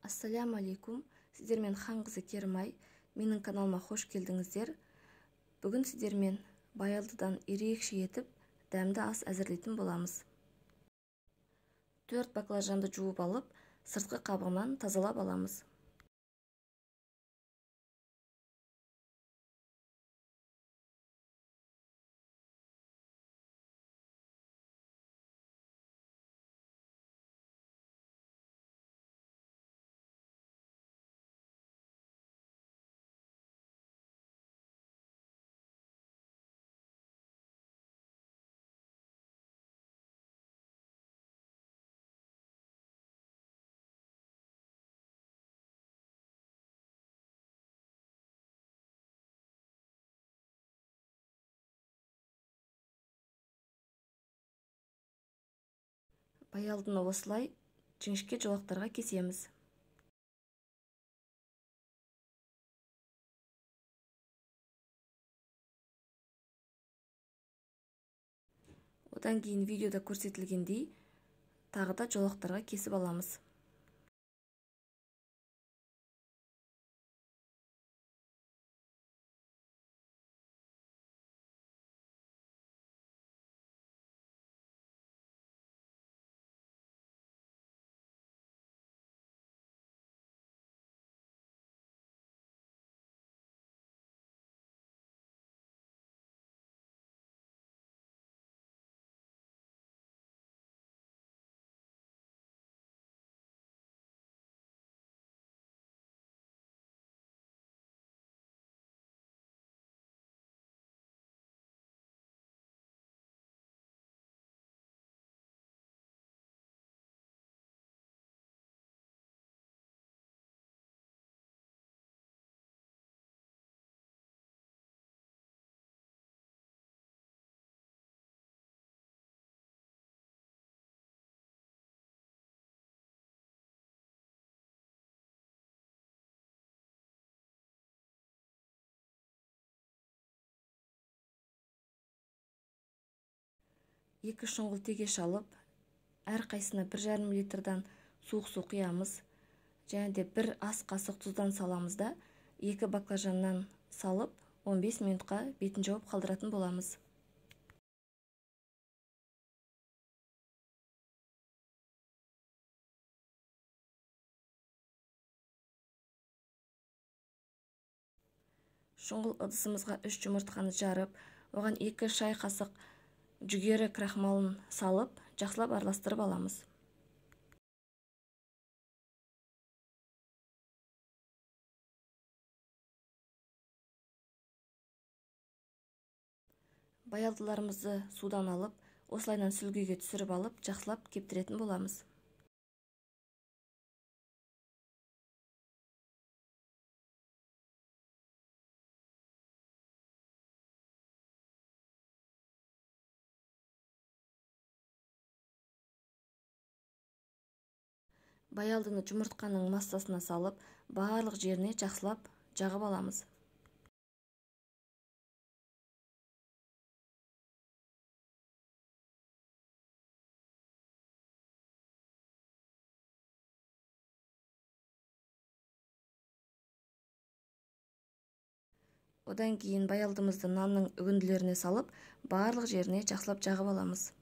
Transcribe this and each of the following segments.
Ассаляму алейкум, сіздермен хан қызы Керімай, менің каналыма қош келдіңіздер. Бүгін сіздермен баялдыдан ерекше етіп дәмді ас әзірлейтін боламыз. 4 баклажанды жуып алып, сыртқы қабығынан тазалап аламыз. Баялдыны осылай жіңішке жолақтарға кесеміз. Одан кейін видеода көрсетілгендей тағы да жолақтарға кесіп аламыз. Екі шұңғыл тегеш алып, әрқайсысына 1,5 литрдан суық су құямыз. Және де 1 ас қасық тұздан саламыз да, 2 баклажаннан салып, 15 минутқа бетін жауып қалдыратын боламыз. Шұңғыл ыдысымызға 3 жұмыртқаны жарып, оған 2 шай қасық жүгері крахмалын салып, жақсылап араластырып аламыз. Баялдыларымызды судан алып, осылайынан сүлгіге түсіріп алып, жақсылап кептіретін боламыз. Баялдыны жұмыртқаның массасына салып, барлық жеріне жақсылап жағып аламыз. Одан кейін баялдымызды нанның үгінділеріне салып, барлық жеріне жақсылап жағып аламыз.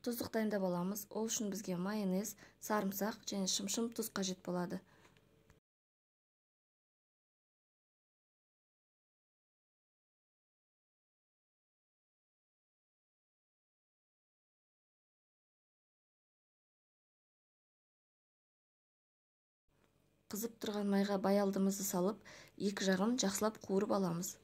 Тұздық дайындап аламыз. Ол үшін бізге майонез, сарымсақ және шымшым тұз қажет болады. Қызып тұрған майға баялдымызды салып, екі жағын жақсылап қуырып аламыз.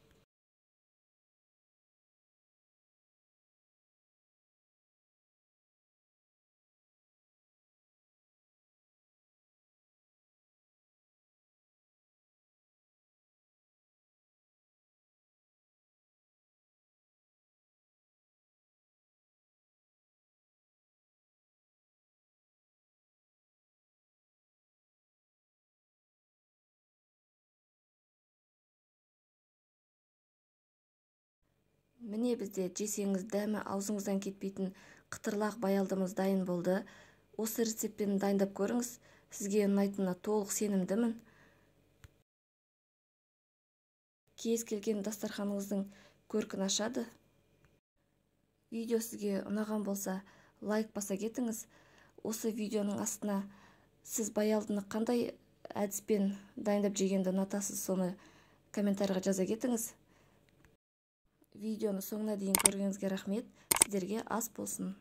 Міне бізде жесеңіз дәмі аузыңыздан кетпейтін қытырлақ баялдымыз дайын болды. Осы рецептпен дайындап көріңіз, сізге ұнайтынына толық сенімдімін. Кез келген дастарханыңыздың көркін ашады. Видео сізге ұнаған болса, лайк баса кетіңіз. Осы видеоның астына сіз баялдыны қандай әдіспен дайындап жегенді ұнатасыз, соны комментарийға жаза кетіңіз. Видеоны соңына дейін көргеніңізге рахмет. Сіздерге ас болсын.